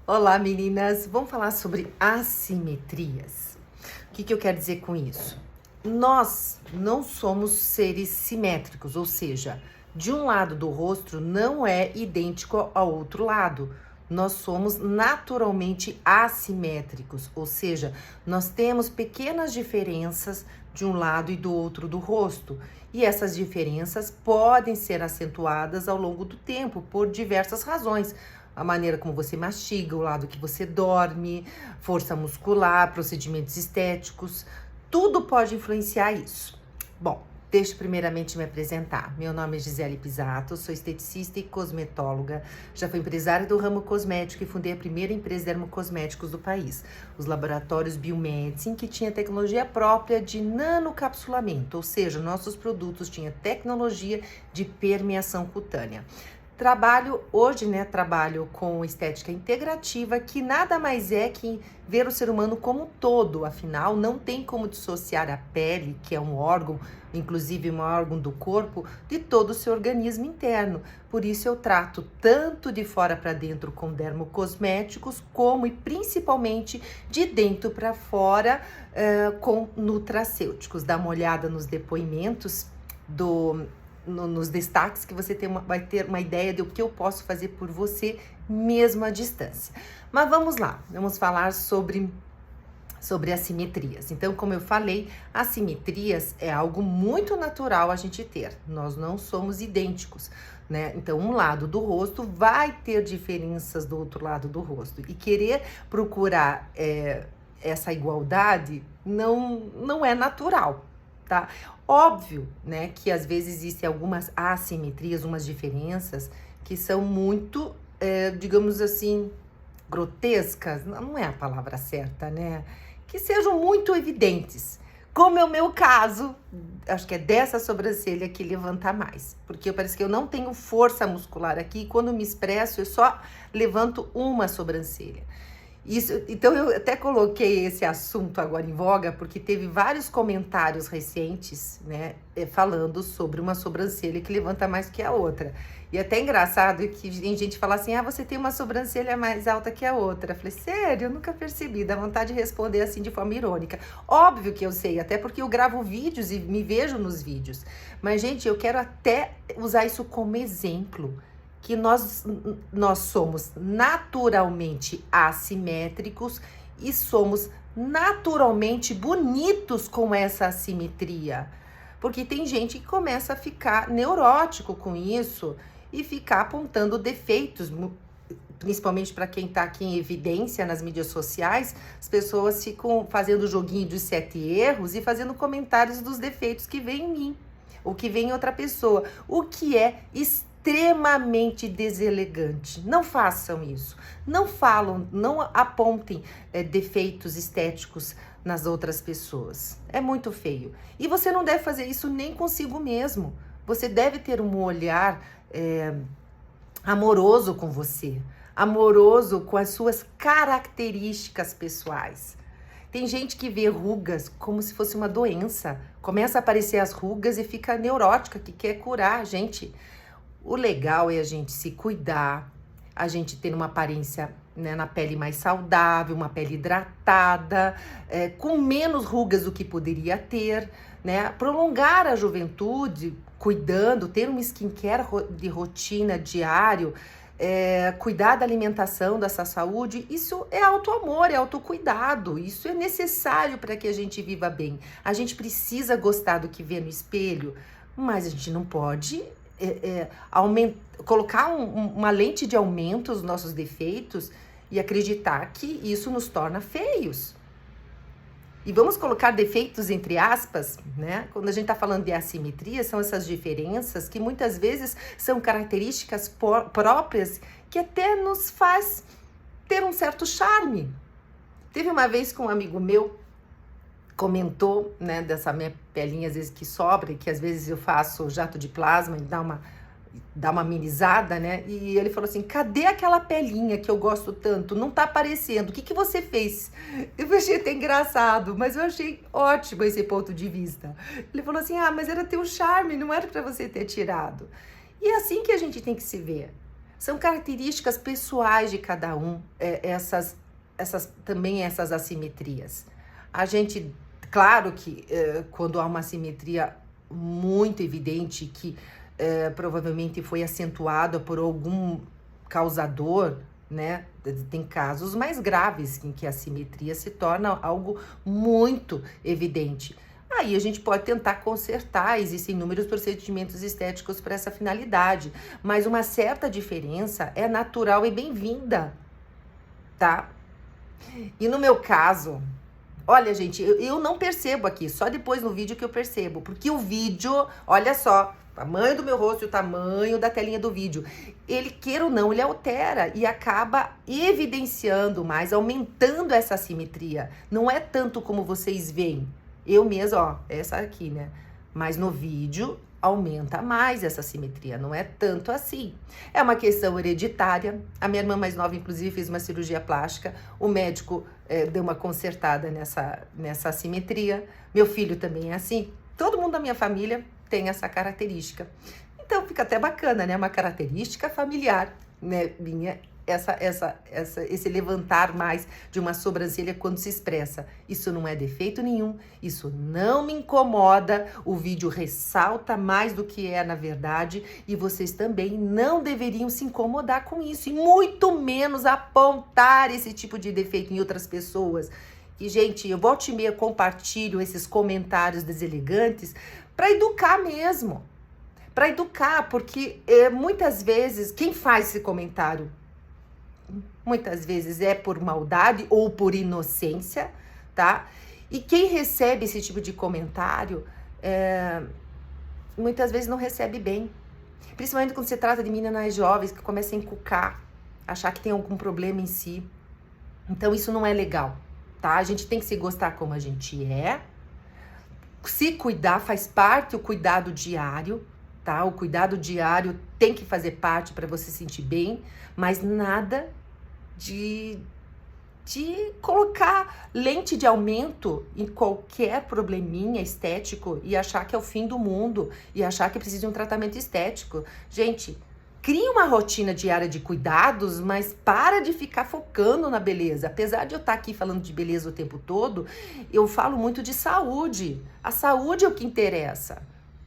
Olá, meninas! Vamos falar sobre assimetrias. O que eu quero dizer com isso? Nós não somos seres simétricos, ou seja, de um lado do rosto não é idêntico ao outro lado. Nós somos naturalmente assimétricos, ou seja, nós temos pequenas diferenças de um lado e do outro do rosto. E essas diferenças podem ser acentuadas ao longo do tempo por diversas razões. A maneira como você mastiga, o lado que você dorme, força muscular, procedimentos estéticos, tudo pode influenciar isso. Bom, deixa eu primeiramente me apresentar. Meu nome é Gisele Pisato, sou esteticista e cosmetóloga. Já fui empresária do ramo cosmético e fundei a primeira empresa de dermocosméticos do país, os laboratórios Biomedicine, que tinha tecnologia própria de nanocapsulamento, ou seja, nossos produtos tinham tecnologia de permeação cutânea. Trabalho com estética integrativa, que nada mais é que ver o ser humano como um todo. Afinal, não tem como dissociar a pele, que é um órgão, inclusive um órgão do corpo, de todo o seu organismo interno. Por isso eu trato tanto de fora para dentro com dermocosméticos, como e principalmente de dentro para fora com nutracêuticos. Dá uma olhada nos depoimentos nos destaques que você vai ter uma ideia do que eu posso fazer por você mesmo à distância. Mas vamos lá, vamos falar sobre assimetrias. Então, como eu falei, assimetrias é algo muito natural a gente ter. Nós não somos idênticos, né? Então, um lado do rosto vai ter diferenças do outro lado do rosto. E querer procurar essa igualdade não é natural, tá? Óbvio, né, que às vezes existem algumas assimetrias, umas diferenças que são muito, digamos assim, grotescas, não é a palavra certa, né? Que sejam muito evidentes. Como é o meu caso, acho que é dessa sobrancelha que levanta mais, porque parece que eu não tenho força muscular aqui, e quando me expresso eu só levanto uma sobrancelha. Então eu até coloquei esse assunto agora em voga, porque teve vários comentários recentes, né, falando sobre uma sobrancelha que levanta mais que a outra. E até engraçado que tem gente que fala assim, você tem uma sobrancelha mais alta que a outra. Eu falei, sério? Eu nunca percebi, dá vontade de responder assim de forma irônica. Óbvio que eu sei, até porque eu gravo vídeos e me vejo nos vídeos. Mas, gente, eu quero até usar isso como exemplo, que nós somos naturalmente assimétricos e somos naturalmente bonitos com essa assimetria. Porque tem gente que começa a ficar neurótico com isso e ficar apontando defeitos, principalmente para quem está aqui em evidência nas mídias sociais. As pessoas ficam fazendo joguinho dos 7 erros e fazendo comentários dos defeitos que vem em mim, ou que vem em outra pessoa, o que é extremamente deselegante. Não façam isso. Não apontem defeitos estéticos nas outras pessoas. É muito feio. E você não deve fazer isso nem consigo mesmo. Você deve ter um olhar amoroso com você, amoroso com as suas características pessoais. Tem gente que vê rugas como se fosse uma doença. Começa a aparecer as rugas e fica neurótica, que quer curar. Gente, o legal é a gente se cuidar, a gente ter uma aparência, né, na pele mais saudável, uma pele hidratada, com menos rugas do que poderia ter, né? Prolongar a juventude, cuidando, ter uma skincare de rotina diário, cuidar da alimentação, dessa saúde. Isso é autoamor, é autocuidado. Isso é necessário para que a gente viva bem. A gente precisa gostar do que vê no espelho, mas a gente não pode colocar uma lente de aumento aos nossos defeitos e acreditar que isso nos torna feios. E vamos colocar defeitos entre aspas, né? Quando a gente está falando de assimetria, são essas diferenças que muitas vezes são características próprias que até nos faz ter um certo charme. Teve uma vez que um amigo meu comentou, né, dessa minha pelinha às vezes que sobra, e que às vezes eu faço jato de plasma e dá uma amenizada, né? E ele falou assim, cadê aquela pelinha que eu gosto tanto? Não tá aparecendo, o que você fez? Eu achei até engraçado, mas eu achei ótimo esse ponto de vista. Ele falou assim, mas era teu charme, não era pra você ter tirado. E é assim que a gente tem que se ver. São características pessoais de cada um, também essas assimetrias. A gente, claro que quando há uma assimetria muito evidente, que provavelmente foi acentuada por algum causador, né? Tem casos mais graves em que a assimetria se torna algo muito evidente. Aí a gente pode tentar consertar, existem inúmeros procedimentos estéticos para essa finalidade, mas uma certa diferença é natural e bem-vinda, tá? E no meu caso, olha, gente, eu não percebo aqui, só depois no vídeo que eu percebo, porque o vídeo, olha só, o tamanho do meu rosto e o tamanho da telinha do vídeo, ele, queira ou não, ele altera e acaba evidenciando mais, aumentando essa assimetria. Não é tanto como vocês veem. Eu mesma, ó, essa aqui, né? Mas no vídeo aumenta mais essa simetria, não é tanto assim. É uma questão hereditária. A minha irmã mais nova, inclusive, fez uma cirurgia plástica. O médico deu uma consertada nessa assimetria. Meu filho também é assim. Todo mundo da minha família tem essa característica. Então fica até bacana, né? Uma característica familiar, né? Minha, esse levantar mais de uma sobrancelha quando se expressa. Isso não é defeito nenhum, isso não me incomoda, o vídeo ressalta mais do que é na verdade e vocês também não deveriam se incomodar com isso e muito menos apontar esse tipo de defeito em outras pessoas. E, gente, eu volta e meia compartilho esses comentários deselegantes para educar mesmo. Para educar, porque muitas vezes quem faz esse comentário muitas vezes é por maldade ou por inocência, tá? E quem recebe esse tipo de comentário, muitas vezes não recebe bem. Principalmente quando se trata de meninas jovens que começam a encucar, achar que tem algum problema em si. Então isso não é legal, tá? A gente tem que se gostar como a gente é. Se cuidar faz parte, o cuidado diário, tá? O cuidado diário tem que fazer parte para você se sentir bem, mas nada de colocar lente de aumento em qualquer probleminha estético e achar que é o fim do mundo e achar que precisa de um tratamento estético. Gente, cria uma rotina diária de cuidados, mas para de ficar focando na beleza. Apesar de eu estar aqui falando de beleza o tempo todo, eu falo muito de saúde. A saúde é o que interessa.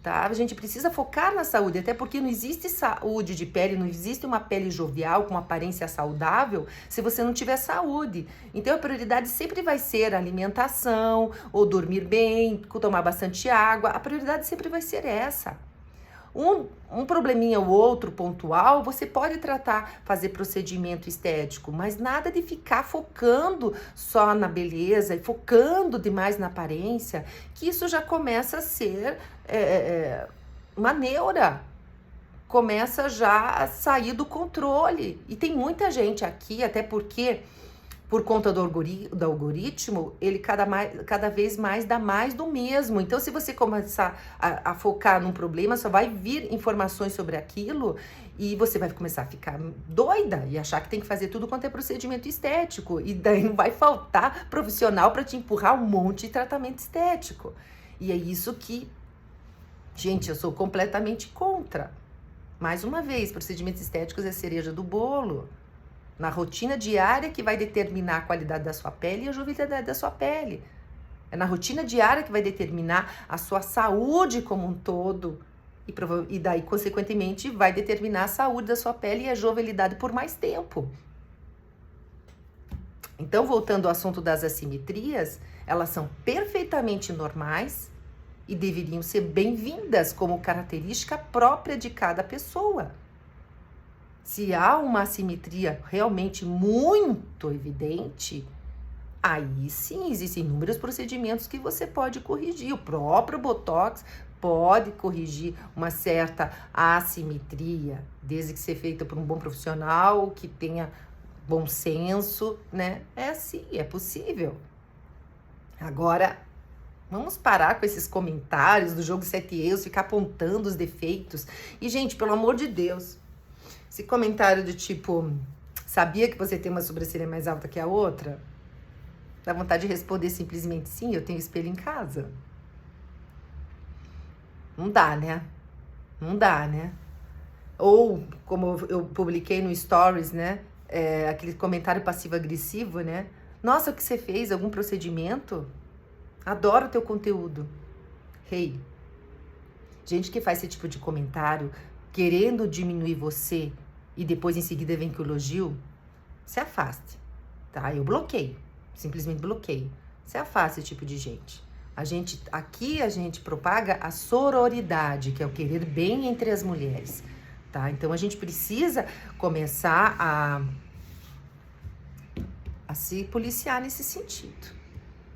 Tá? A gente precisa focar na saúde, até porque não existe saúde de pele, não existe uma pele jovial com aparência saudável se você não tiver saúde. Então a prioridade sempre vai ser a alimentação, ou dormir bem, tomar bastante água, a prioridade sempre vai ser essa. Um probleminha ou outro pontual, você pode tratar, fazer procedimento estético, mas nada de ficar focando só na beleza e focando demais na aparência, que isso já começa a ser uma neura, começa já a sair do controle. E tem muita gente aqui, até porque por conta do algoritmo, ele cada vez mais dá mais do mesmo. Então, se você começar a focar num problema, só vai vir informações sobre aquilo e você vai começar a ficar doida e achar que tem que fazer tudo quanto é procedimento estético. E daí não vai faltar profissional para te empurrar um monte de tratamento estético. E é isso que, gente, eu sou completamente contra. Mais uma vez, procedimentos estéticos é a cereja do bolo. Na rotina diária que vai determinar a qualidade da sua pele e a jovialidade da sua pele. É na rotina diária que vai determinar a sua saúde como um todo. E daí, consequentemente, vai determinar a saúde da sua pele e a jovialidade por mais tempo. Então, voltando ao assunto das assimetrias, elas são perfeitamente normais e deveriam ser bem-vindas como característica própria de cada pessoa. Se há uma assimetria realmente muito evidente, aí sim existem inúmeros procedimentos que você pode corrigir. O próprio Botox pode corrigir uma certa assimetria, desde que seja feita por um bom profissional, que tenha bom senso, né? É assim, é possível. Agora, vamos parar com esses comentários do jogo 7 erros, ficar apontando os defeitos. E, gente, pelo amor de Deus, esse comentário do tipo, sabia que você tem uma sobrancelha mais alta que a outra? Dá vontade de responder simplesmente sim, eu tenho espelho em casa. Não dá, né? Não dá, né? Ou, como eu publiquei no Stories, né? Aquele comentário passivo-agressivo, né? Nossa, o que você fez? Algum procedimento? Adoro o teu conteúdo. Hey, gente que faz esse tipo de comentário querendo diminuir você e depois em seguida vem com elogio, se afaste, tá? Eu bloqueio, simplesmente bloqueio. Se afaste esse tipo de gente. Aqui a gente propaga a sororidade, que é o querer bem entre as mulheres, tá? Então a gente precisa começar a se policiar nesse sentido,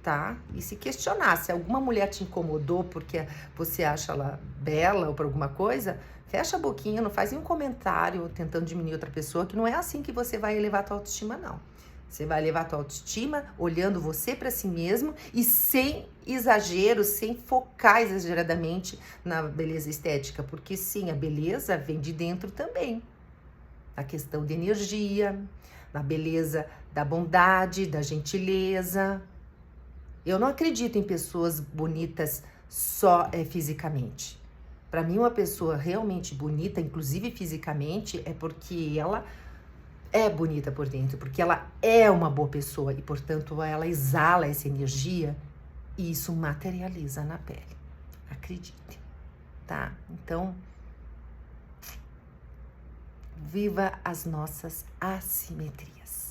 tá? E se questionar, se alguma mulher te incomodou porque você acha ela bela ou por alguma coisa, fecha a boquinha, não faz nenhum comentário tentando diminuir outra pessoa, que não é assim que você vai elevar a tua autoestima, não. Você vai elevar a tua autoestima olhando você para si mesmo e sem exagero, sem focar exageradamente na beleza estética, porque sim, a beleza vem de dentro também. A questão de energia, na beleza da bondade, da gentileza. Eu não acredito em pessoas bonitas só fisicamente. Para mim, uma pessoa realmente bonita, inclusive fisicamente, é porque ela é bonita por dentro, porque ela é uma boa pessoa e, portanto, ela exala essa energia e isso materializa na pele. Acredite, tá? Então, viva as nossas assimetrias.